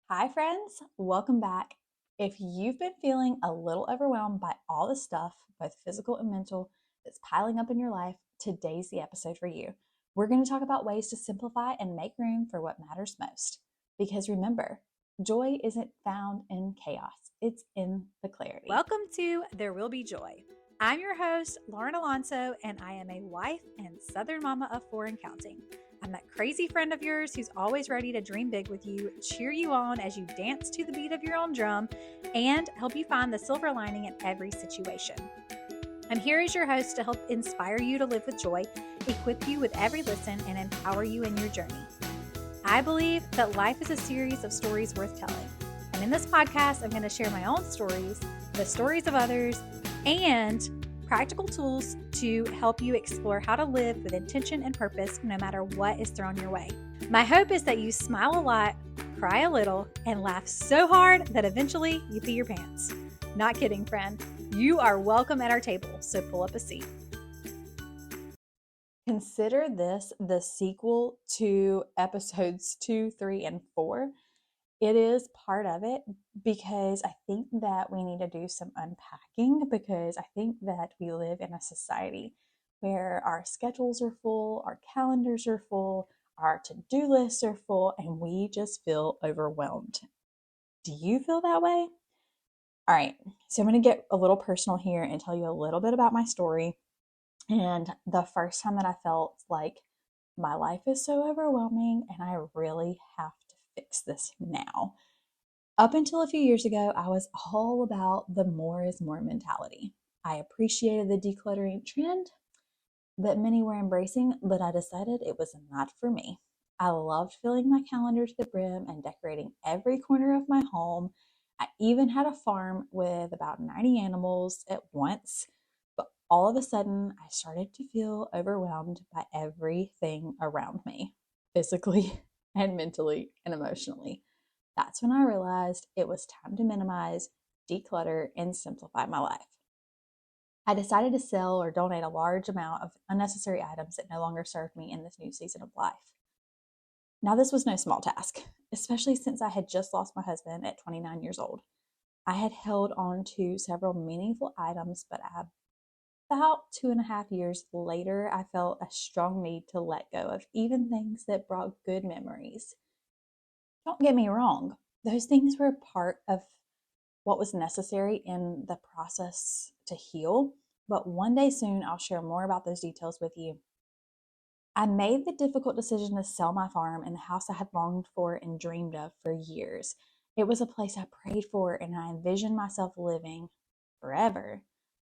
Hi, friends. Welcome back. If you've been feeling a little overwhelmed by all the stuff, both physical and mental, that's piling up in your life, today's the episode for you. We're going to talk about ways to simplify and make room for what matters most. Because remember, joy isn't found in chaos, it's in the clarity. Welcome to There Will Be Joy. I'm your host, Lauren Alonso, and I am a wife and Southern mama of four and counting. I'm that crazy friend of yours who's always ready to dream big with you, cheer you on as you dance to the beat of your own drum, and help you find the silver lining in every situation. I'm here as your host to help inspire you to live with joy, equip you with every listen, and empower you in your journey. I believe that life is a series of stories worth telling. And in this podcast, I'm going to share my own stories, the stories of others, and practical tools to help you explore how to live with intention and purpose no matter what is thrown your way. My hope is that you smile a lot, cry a little, and laugh so hard that eventually you pee your pants. Not kidding, friend. You are welcome at our table, so pull up a seat. Consider this the sequel to episodes 2, 3, and 4. It is part of it because I think that we need to do some unpacking because I think that we live in a society where our schedules are full, our calendars are full, our to-do lists are full, and we just feel overwhelmed. Do you feel that way? All right, so I'm going to get a little personal here and tell you a little bit about my story. And the first time that I felt like my life is so overwhelming and I really have to fix this now. Up until a few years ago, I was all about the more is more mentality. I appreciated the decluttering trend that many were embracing, but I decided it was not for me. I loved filling my calendar to the brim and decorating every corner of my home. I even had a farm with about 90 animals at once, but all of a sudden I started to feel overwhelmed by everything around me, physically and mentally and emotionally. That's when I realized it was time to minimize, declutter, and simplify my life. I decided to sell or donate a large amount of unnecessary items that no longer served me in this new season of life. Now, this was no small task, especially since I had just lost my husband at 29 years old. I had held on to several meaningful items, but about 2.5 years later, I felt a strong need to let go of even things that brought good memories. Don't get me wrong, those things were part of what was necessary in the process to heal. But one day soon, I'll share more about those details with you. I made the difficult decision to sell my farm and the house I had longed for and dreamed of for years. It was a place I prayed for and I envisioned myself living forever.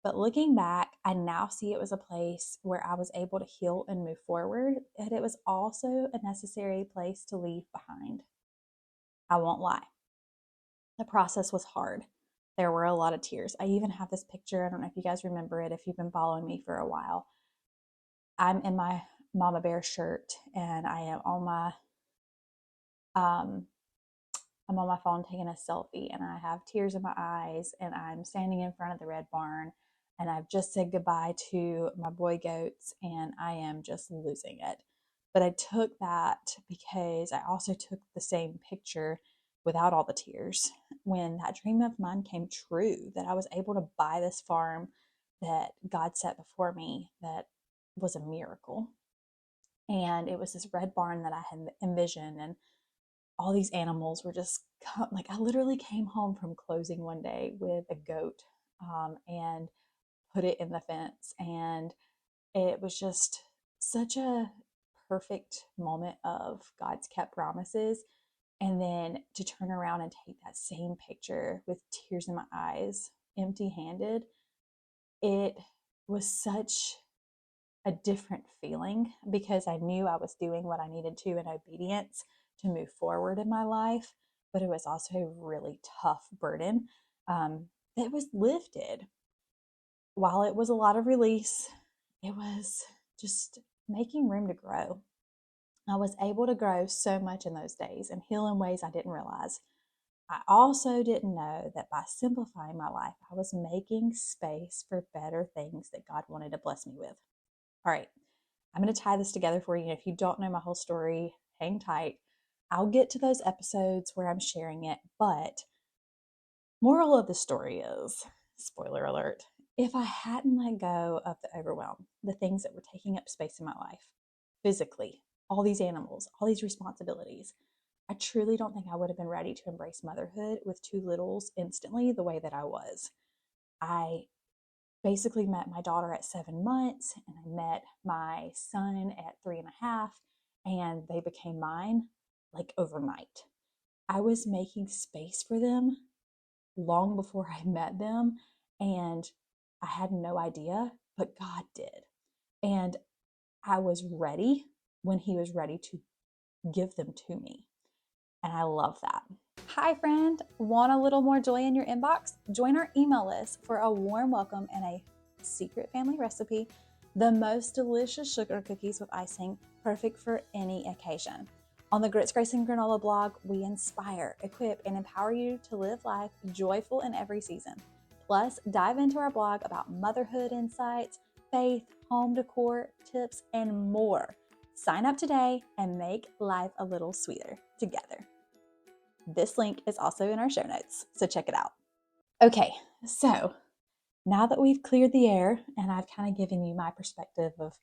But looking back, I now see it was a place where I was able to heal and move forward, and it was also a necessary place to leave behind. I won't lie. The process was hard. There were a lot of tears. I even have this picture. I don't know if you guys remember it if you've been following me for a while. I'm in my Mama Bear shirt and I am on my um I'm on my phone taking a selfie and I have tears in my eyes and I'm standing in front of the red barn and I've just said goodbye to my boy goats and I am just losing it. But I took that because I also took the same picture without all the tears when that dream of mine came true, that I was able to buy this farm that God set before me. That was a miracle. And it was this red barn that I had envisioned, and all these animals were just like, I literally came home from closing one day with a goat and put it in the fence. And it was just such a perfect moment of God's kept promises. And then to turn around and take that same picture with tears in my eyes, empty handed, it was such a different feeling because I knew I was doing what I needed to in obedience to move forward in my life. But it was also a really tough burden that was lifted. While it was a lot of release, it was just making room to grow. I was able to grow so much in those days and heal in ways I didn't realize. I also didn't know that by simplifying my life, I was making space for better things that God wanted to bless me with. All right, I'm going to tie this together for you. If you don't know my whole story, hang tight. I'll get to those episodes where I'm sharing it, but moral of the story is, spoiler alert, if I hadn't let go of the overwhelm, the things that were taking up space in my life, physically, all these animals, all these responsibilities, I truly don't think I would have been ready to embrace motherhood with two littles instantly the way that I was. I basically met my daughter at 7 months, and I met my son at 3.5, and they became mine like overnight. I was making space for them long before I met them, and I had no idea, but God did. And I was ready when He was ready to give them to me. And I love that. Hi, friend. Want a little more joy in your inbox? Join our email list for a warm welcome and a secret family recipe, the most delicious sugar cookies with icing, perfect for any occasion. On the Grits, Grace, and Granola blog, we inspire, equip, and empower you to live life joyful in every season. Plus, dive into our blog about motherhood insights, faith, home decor, tips, and more. Sign up today and make life a little sweeter together. This link is also in our show notes, so check it out. Okay, so now that we've cleared the air and I've kind of given you my perspective of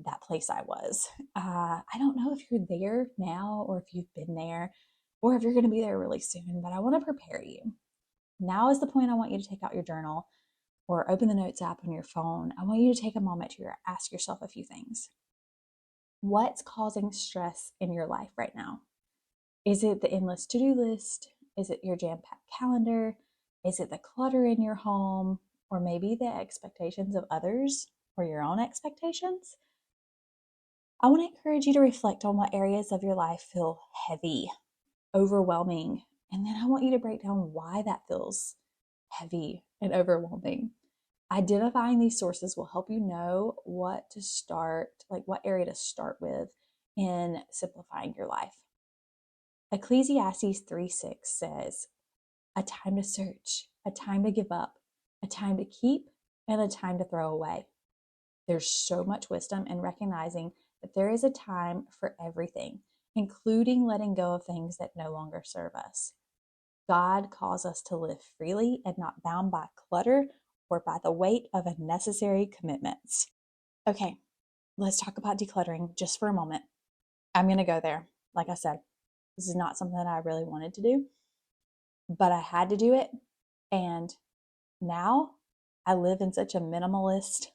that place I was, I don't know if you're there now or if you've been there or if you're going to be there really soon, but I want to prepare you. Now is the point I want you to take out your journal or open the notes app on your phone. I want you to take a moment to ask yourself a few things. What's causing stress in your life right now? Is it the endless to-do list? Is it your jam-packed calendar? Is it the clutter in your home? Or maybe the expectations of others or your own expectations? I want to encourage you to reflect on what areas of your life feel heavy, overwhelming, and then I want you to break down why that feels heavy and overwhelming. Identifying these sources will help you know what to start, like what area to start with in simplifying your life. Ecclesiastes 3:6 says, a time to search, a time to give up, a time to keep, and a time to throw away. There's so much wisdom in recognizing that there is a time for everything, including letting go of things that no longer serve us. God calls us to live freely and not bound by clutter or by the weight of unnecessary commitments. Okay, let's talk about decluttering just for a moment. I'm going to go there. Like I said, this is not something that I really wanted to do, but I had to do it. And now I live in such a minimalist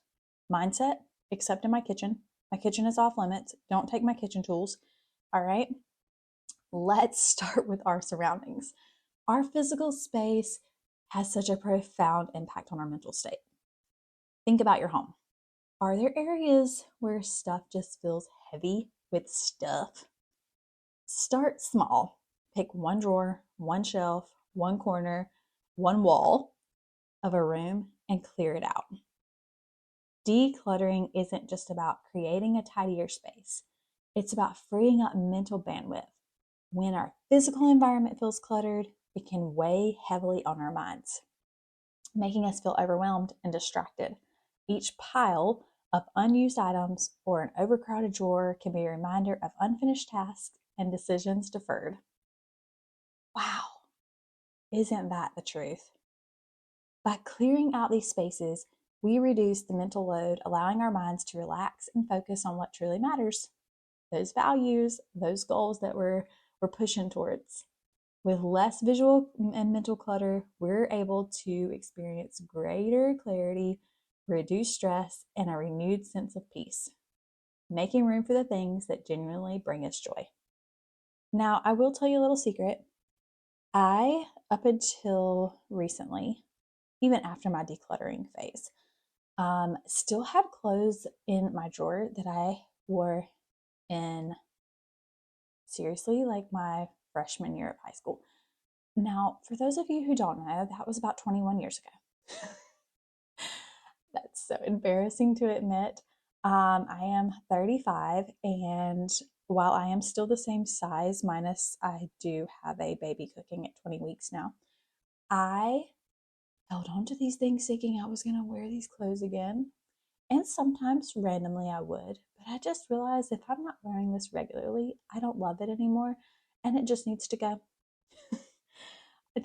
mindset, except in my kitchen. My kitchen is off limits. Don't take my kitchen tools. All right. Let's start with our surroundings. Our physical space has such a profound impact on our mental state. Think about your home. Are there areas where stuff just feels heavy with stuff? Start small. Pick one drawer, one shelf, one corner, one wall of a room and clear it out. Decluttering isn't just about creating a tidier space. It's about freeing up mental bandwidth. When our physical environment feels cluttered, it can weigh heavily on our minds, making us feel overwhelmed and distracted. Each pile of unused items or an overcrowded drawer can be a reminder of unfinished tasks and decisions deferred. Wow, isn't that the truth? By clearing out these spaces, we reduce the mental load, allowing our minds to relax and focus on what truly matters. Those values, those goals that we're pushing towards. With less visual and mental clutter, we're able to experience greater clarity, reduce stress, and a renewed sense of peace, making room for the things that genuinely bring us joy. Now, I will tell you a little secret. Up until recently, even after my decluttering phase, still had clothes in my drawer that I wore in seriously like my freshman year of high school. Now, for those of you who don't know, that was about 21 years ago. That's so embarrassing to admit. I am 35, and while I am still the same size, minus I do have a baby cooking at 20 weeks now, I held on to these things thinking I was going to wear these clothes again. And sometimes randomly I would, but I just realized if I'm not wearing this regularly, I don't love it anymore. and it just needs to go.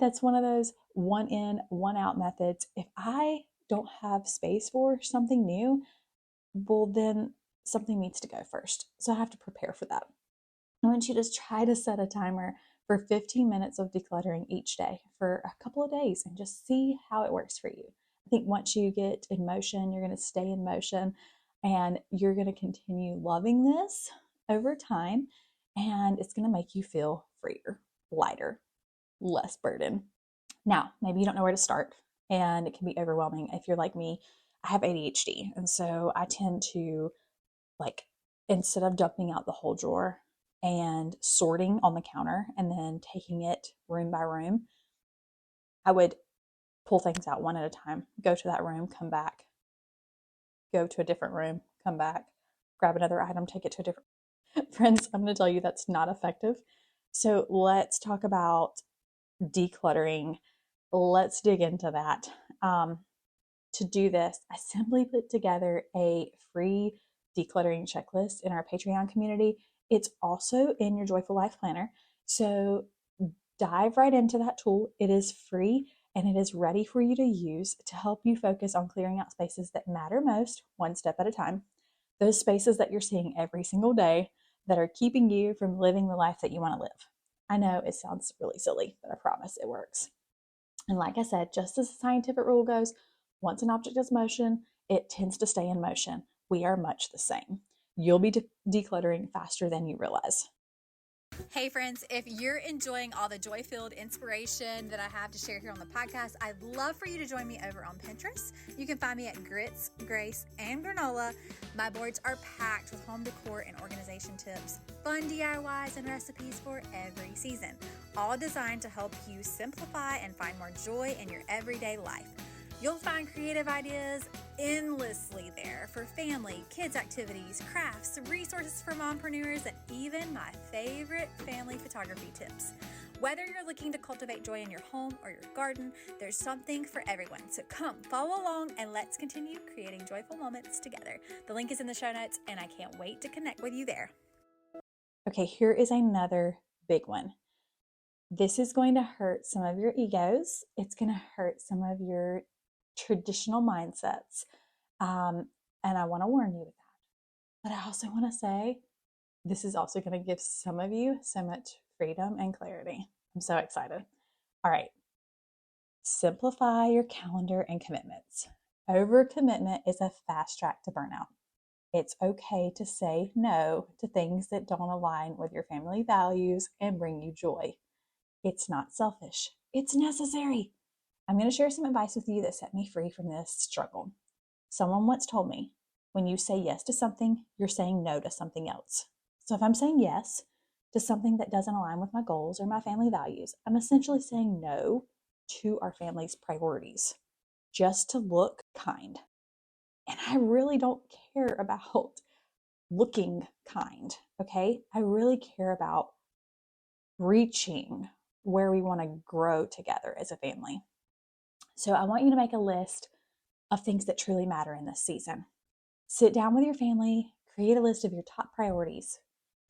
That's one of those one in, one out methods. If I don't have space for something new, well, then something needs to go first. So I have to prepare for that. I want you to just try to set a timer for 15 minutes of decluttering each day for a couple of days and just see how it works for you. I think once you get in motion, you're going to stay in motion and you're going to continue loving this over time. And it's going to make you feel freer, lighter, less burden. Now, maybe you don't know where to start and it can be overwhelming. If you're like me, I have ADHD. And so I tend to, like, instead of dumping out the whole drawer and sorting on the counter and then taking it room by room, I would pull things out one at a time, go to that room, come back, go to a different room, come back, grab another item, take it to a different. Friends, I'm going to tell you that's not effective. So let's talk about decluttering. Let's dig into that. To do this, I simply put together a free decluttering checklist in our Patreon community. It's also in your Joyful Life Planner. So dive right into that tool. It is free and it is ready for you to use to help you focus on clearing out spaces that matter most, one step at a time. Those spaces that you're seeing every single day that are keeping you from living the life that you want to live. I know it sounds really silly, but I promise it works. And like I said, just as the scientific rule goes, once an object is motion, it tends to stay in motion. We are much the same. You'll be decluttering faster than you realize. Hey friends, if you're enjoying all the joy-filled inspiration that I have to share here on the podcast, I'd love for you to join me over on Pinterest. You can find me at Grits, Grace, and Granola. My boards are packed with home decor and organization tips, fun DIYs, and recipes for every season, all designed to help you simplify and find more joy in your everyday life. You'll find creative ideas endlessly there for family, kids activities, crafts, resources for mompreneurs, and even my favorite family photography tips. Whether you're looking to cultivate joy in your home or your garden, there's something for everyone. So come follow along and let's continue creating joyful moments together. The link is in the show notes and I can't wait to connect with you there. Okay, here is another big one. This is going to hurt some of your egos. It's going to hurt some of your traditional mindsets. And I want to warn you with that. But I also want to say this is also going to give some of you so much freedom and clarity. I'm so excited. All right. Simplify your calendar and commitments. Overcommitment is a fast track to burnout. It's okay to say no to things that don't align with your family values and bring you joy. It's not selfish. It's necessary. I'm going to share some advice with you that set me free from this struggle. Someone once told me, when you say yes to something, you're saying no to something else. So if I'm saying yes to something that doesn't align with my goals or my family values, I'm essentially saying no to our family's priorities just to look kind. And I really don't care about looking kind, okay? I really care about reaching where we want to grow together as a family. So I want you to make a list of things that truly matter in this season. Sit down with your family, create a list of your top priorities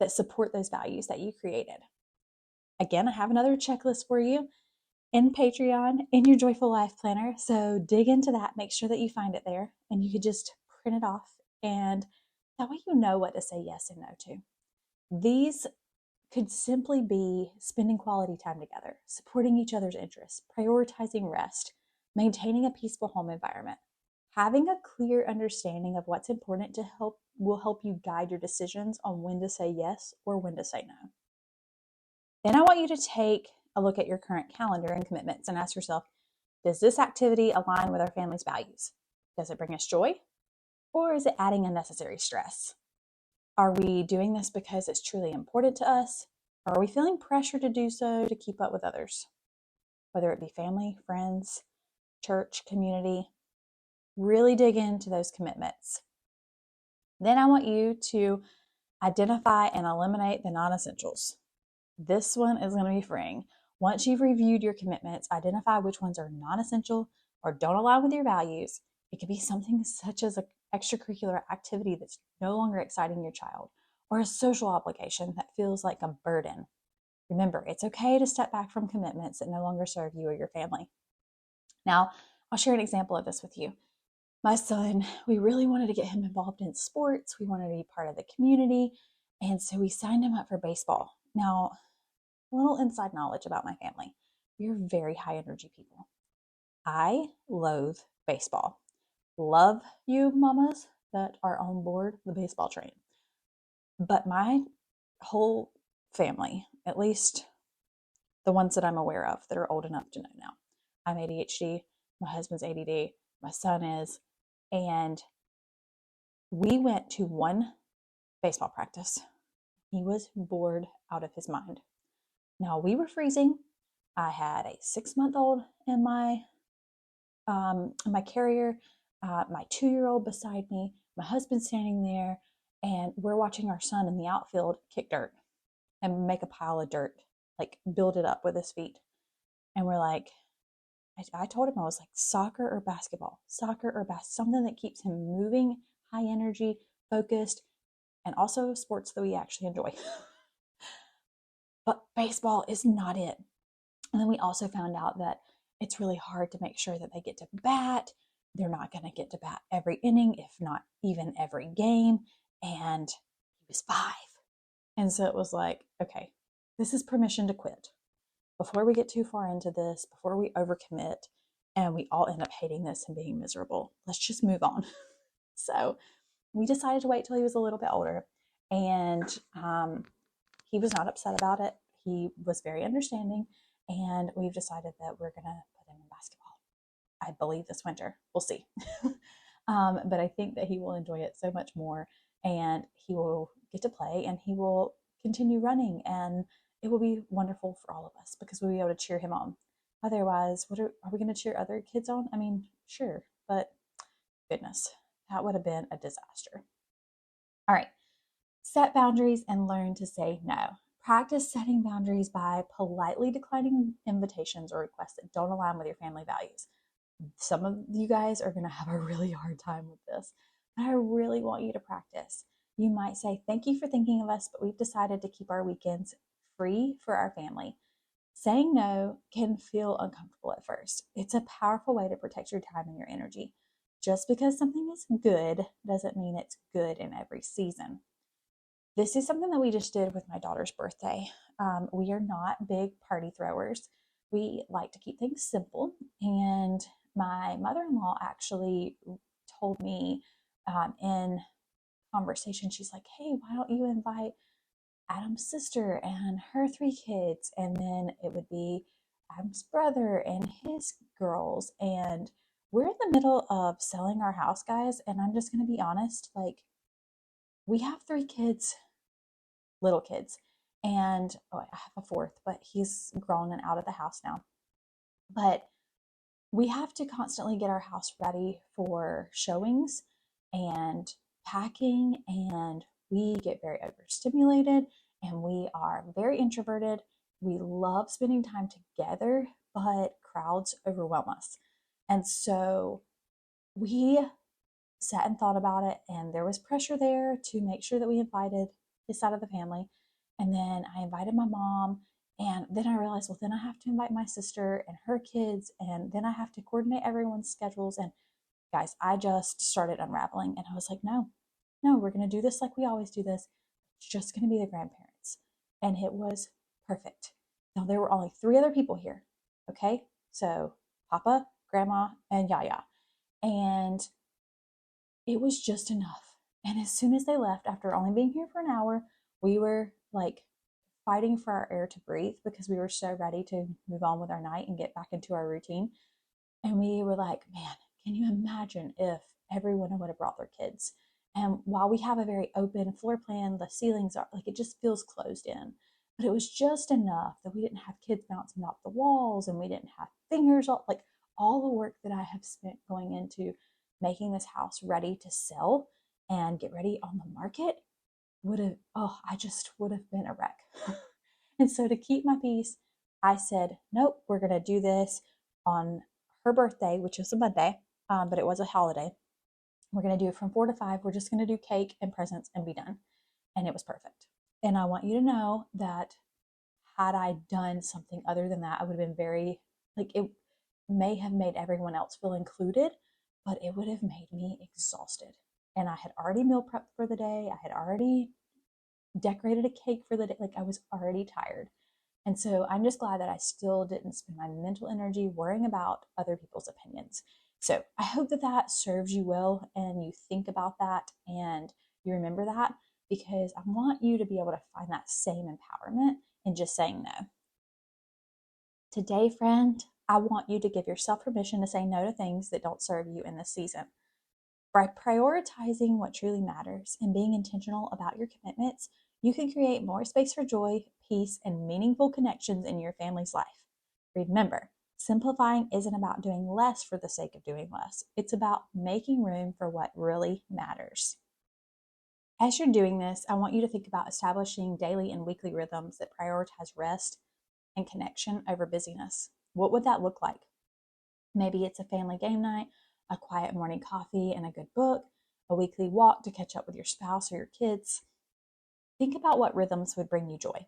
that support those values that you created. Again, I have another checklist for you in Patreon, in your Joyful Life Planner. So dig into that, make sure that you find it there, and you could just print it off. And that way you know what to say yes and no to. These could simply be spending quality time together, supporting each other's interests, prioritizing rest, maintaining a peaceful home environment. Having a clear understanding of what's important to help will help you guide your decisions on when to say yes or when to say no. Then I want you to take a look at your current calendar and commitments and ask yourself, does this activity align with our family's values? Does it bring us joy? Or is it adding unnecessary stress? Are we doing this because it's truly important to us? Or are we feeling pressure to do so to keep up with others? Whether it be family, friends, church, community, really dig into those commitments. Then I want you to identify and eliminate the non-essentials. This one is going to be freeing. Once you've reviewed your commitments, identify which ones are non-essential or don't align with your values. It could be something such as an extracurricular activity that's no longer exciting your child, or a social obligation that feels like a burden. Remember, it's okay to step back from commitments that no longer serve you or your family. Now, I'll share an example of this with you. My son, we really wanted to get him involved in sports. We wanted to be part of the community. And so we signed him up for baseball. Now, a little inside knowledge about my family. We're very high energy people. I loathe baseball. Love you, mamas that are on board the baseball train. But my whole family, at least the ones that I'm aware of that are old enough to know now, I'm ADHD, my husband's ADD, my son is, and we went to one baseball practice. He was bored out of his mind. Now we were freezing. I had a 6-month-old in my carrier, my 2-year-old beside me, my husband standing there, and we're watching our son in the outfield kick dirt and make a pile of dirt, like build it up with his feet. And we're like, I told him, I was like, soccer or basketball, something that keeps him moving, high energy, focused, and also sports that we actually enjoy. But baseball is not it. And then we also found out that it's really hard to make sure that they get to bat. They're not going to get to bat every inning, if not even every game. And he was 5. And so it was like, okay, this is permission to quit. Before we get too far into this, before we overcommit and we all end up hating this and being miserable, let's just move on. So we decided to wait till he was a little bit older. And he was not upset about it. He was very understanding. And we've decided that we're going to put him in basketball. I believe this winter. We'll see. But I think that he will enjoy it so much more. And he will get to play and he will continue running. And it will be wonderful for all of us because we'll be able to cheer him on. Otherwise, are we going to cheer other kids on? I mean, sure. But goodness, that would have been a disaster. All right. Set boundaries and learn to say no. Practice setting boundaries by politely declining invitations or requests that don't align with your family values. Some of you guys are going to have a really hard time with this, but I really want you to practice. You might say, thank you for thinking of us, but we've decided to keep our weekends free for our family. Saying no can feel uncomfortable at first. It's a powerful way to protect your time and your energy. Just because something is good doesn't mean it's good in every season. This is something that we just did with my daughter's birthday. We are not big party throwers. We like to keep things simple. And my mother-in-law actually told me in conversation, she's like, hey, why don't you invite Adam's sister and her 3 kids? And then it would be Adam's brother and his girls. And we're in the middle of selling our house, guys. And I'm just going to be honest, like, we have 3 kids, little kids, and I have a 4th, but he's grown and out of the house now. But we have to constantly get our house ready for showings and packing, and we get very overstimulated and we are very introverted. We love spending time together, but crowds overwhelm us. And so we sat and thought about it, and there was pressure there to make sure that we invited his side of the family. And then I invited my mom, and then I realized, well, then I have to invite my sister and her kids, and then I have to coordinate everyone's schedules. And guys, I just started unraveling, and I was like, no, we're going to do this like we always do this. It's just going to be the grandparents. And it was perfect. Now, there were only 3 other people here. Okay. So Papa, Grandma, and Yaya. And it was just enough. And as soon as they left, after only being here for an hour, we were like fighting for our air to breathe because we were so ready to move on with our night and get back into our routine. And we were like, man, can you imagine if everyone would have brought their kids? And while we have a very open floor plan, the ceilings are like, it just feels closed in. But it was just enough that we didn't have kids bouncing off the walls and we didn't have fingers, like all the work that I have spent going into making this house ready to sell and get ready on the market would have, I just would have been a wreck. And so to keep my peace, I said, nope, we're going to do this on her birthday, which was a Monday, but it was a holiday. We're going to do it from 4 to 5. We're just going to do cake and presents and be done. And it was perfect. And I want you to know that had I done something other than that, I would have been very, like, it may have made everyone else feel included, but it would have made me exhausted. And I had already meal prepped for the day. I had already decorated a cake for the day. Like, I was already tired. And so I'm just glad that I still didn't spend my mental energy worrying about other people's opinions. So I hope that that serves you well and you think about that and you remember that, because I want you to be able to find that same empowerment in just saying no. Today, friend, I want you to give yourself permission to say no to things that don't serve you in this season. By prioritizing what truly matters and being intentional about your commitments, you can create more space for joy, peace, and meaningful connections in your family's life. Remember, simplifying isn't about doing less for the sake of doing less. It's about making room for what really matters. As you're doing this, I want you to think about establishing daily and weekly rhythms that prioritize rest and connection over busyness. What would that look like? Maybe it's a family game night, a quiet morning coffee and a good book, a weekly walk to catch up with your spouse or your kids. Think about what rhythms would bring you joy.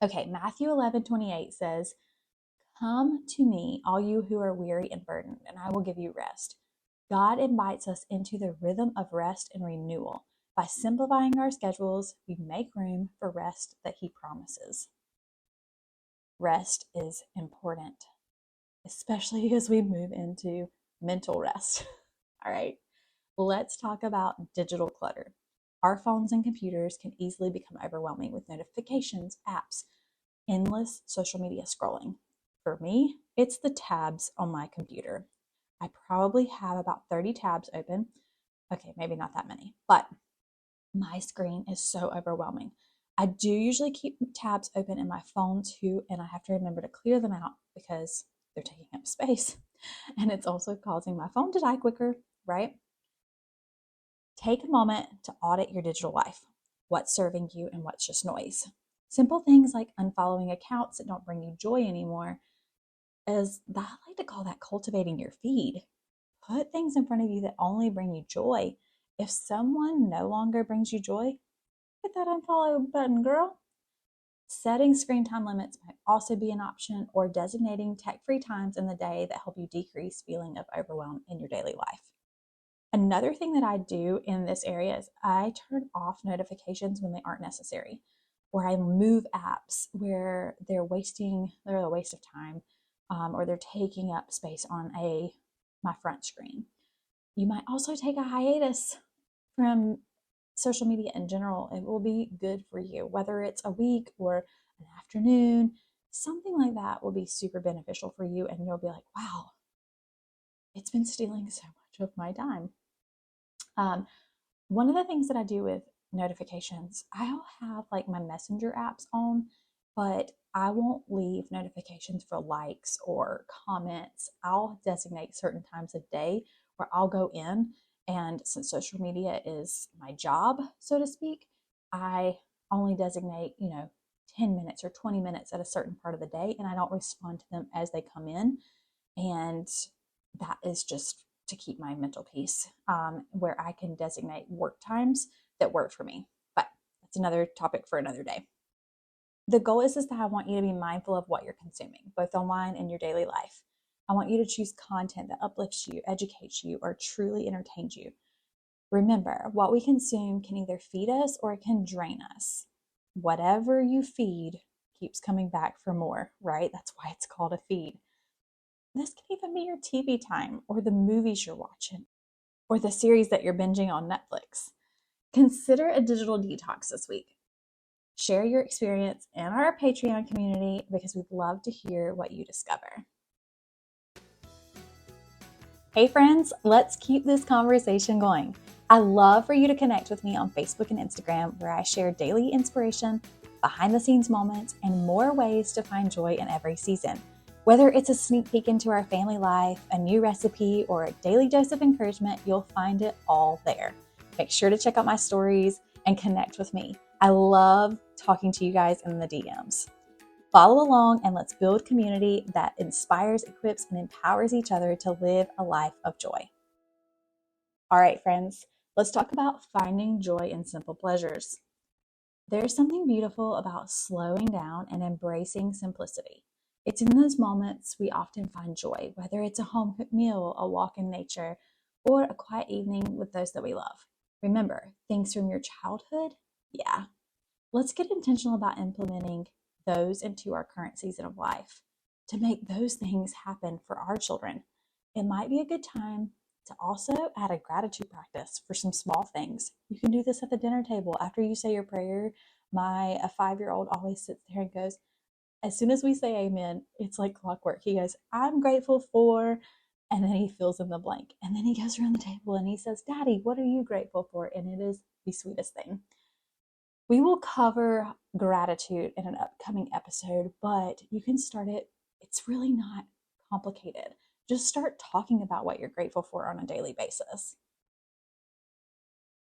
Okay, Matthew 11:28 says, "Come to me, all you who are weary and burdened, and I will give you rest." God invites us into the rhythm of rest and renewal. By simplifying our schedules, we make room for rest that He promises. Rest is important, especially as we move into mental rest. All right, let's talk about digital clutter. Our phones and computers can easily become overwhelming with notifications, apps, endless social media scrolling. For me, it's the tabs on my computer. I probably have about 30 tabs open. Okay, maybe not that many, but my screen is so overwhelming. I do usually keep tabs open in my phone too, and I have to remember to clear them out because they're taking up space. And it's also causing my phone to die quicker, right? Take a moment to audit your digital life. What's serving you and what's just noise? Simple things like unfollowing accounts that don't bring you joy anymore, as I like to call that cultivating your feed. Put things in front of you that only bring you joy. If someone no longer brings you joy, hit that unfollow button, girl. Setting screen time limits might also be an option, or designating tech-free times in the day that help you decrease feeling of overwhelm in your daily life. Another thing that I do in this area is I turn off notifications when they aren't necessary, or I move apps where they're a waste of time, or they're taking up space on my front screen. You might also take a hiatus from social media in general. It will be good for you, whether it's a week or an afternoon. Something like that will be super beneficial for you, and you'll be like, wow, it's been stealing so much of my time. One of the things that I do with notifications, I'll have like my messenger apps on, but I won't leave notifications for likes or comments. I'll designate certain times of day where I'll go in, and since social media is my job, so to speak, I only designate, 10 minutes or 20 minutes at a certain part of the day, and I don't respond to them as they come in. And that is just to keep my mental peace, where I can designate work times that work for me. But that's another topic for another day. The goal is that I want you to be mindful of what you're consuming, both online and your daily life. I want you to choose content that uplifts you, educates you, or truly entertains you. Remember, what we consume can either feed us or it can drain us. Whatever you feed keeps coming back for more, right? That's why it's called a feed. This can even be your TV time, or the movies you're watching, or the series that you're binging on Netflix. Consider a digital detox this week. Share your experience in our Patreon community because we'd love to hear what you discover. Hey friends, let's keep this conversation going. I love for you to connect with me on Facebook and Instagram, where I share daily inspiration, behind the scenes moments, and more ways to find joy in every season. Whether it's a sneak peek into our family life, a new recipe, or a daily dose of encouragement, you'll find it all there. Make sure to check out my stories and connect with me. I love talking to you guys in the DMs. Follow along and let's build community that inspires, equips, and empowers each other to live a life of joy. All right, friends, let's talk about finding joy in simple pleasures. There's something beautiful about slowing down and embracing simplicity. It's in those moments we often find joy, whether it's a home cooked meal, a walk in nature, or a quiet evening with those that we love. Remember, things from your childhood? Yeah. Let's get intentional about implementing those into our current season of life to make those things happen for our children. It might be a good time to also add a gratitude practice for some small things. You can do this at the dinner table after you say your prayer. My a 5-year-old always sits there and goes, as soon as we say amen, it's like clockwork. He goes, I'm grateful for, and then he fills in the blank. And then he goes around the table and he says, Daddy, what are you grateful for? And it is the sweetest thing. We will cover gratitude in an upcoming episode, but you can start it. It's really not complicated. Just start talking about what you're grateful for on a daily basis.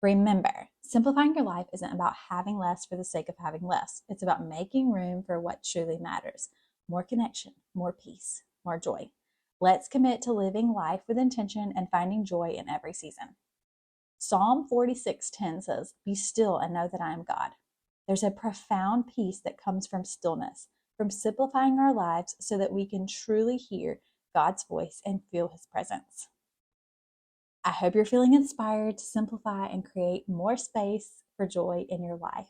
Remember, simplifying your life isn't about having less for the sake of having less. It's about making room for what truly matters: more connection, more peace, more joy. Let's commit to living life with intention and finding joy in every season. Psalm 46:10 says, Be still and know that I am God. There's a profound peace that comes from stillness, from simplifying our lives so that we can truly hear God's voice and feel his presence. I hope you're feeling inspired to simplify and create more space for joy in your life.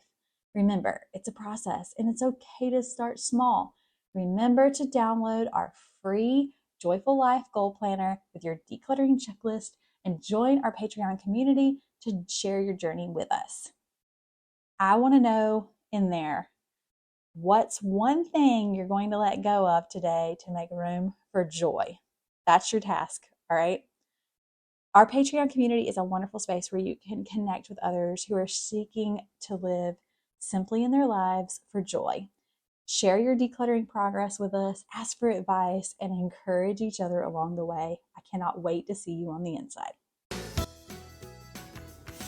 Remember, it's a process and it's okay to start small. Remember to download our free Joyful Life Goal Planner with your decluttering checklist and join our Patreon community to share your journey with us. I want to know in there, what's one thing you're going to let go of today to make room for joy? That's your task, all right? Our Patreon community is a wonderful space where you can connect with others who are seeking to live simply in their lives for joy. Share your decluttering progress with us, ask for advice, and encourage each other along the way. I cannot wait to see you on the inside.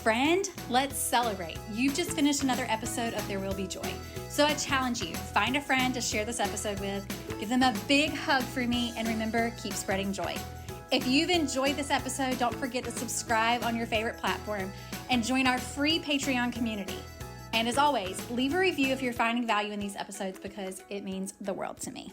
Friend, let's celebrate. You've just finished another episode of There Will Be Joy. So I challenge you, find a friend to share this episode with, give them a big hug for me, and remember, keep spreading joy. If you've enjoyed this episode, don't forget to subscribe on your favorite platform and join our free Patreon community. And as always, leave a review if you're finding value in these episodes because it means the world to me.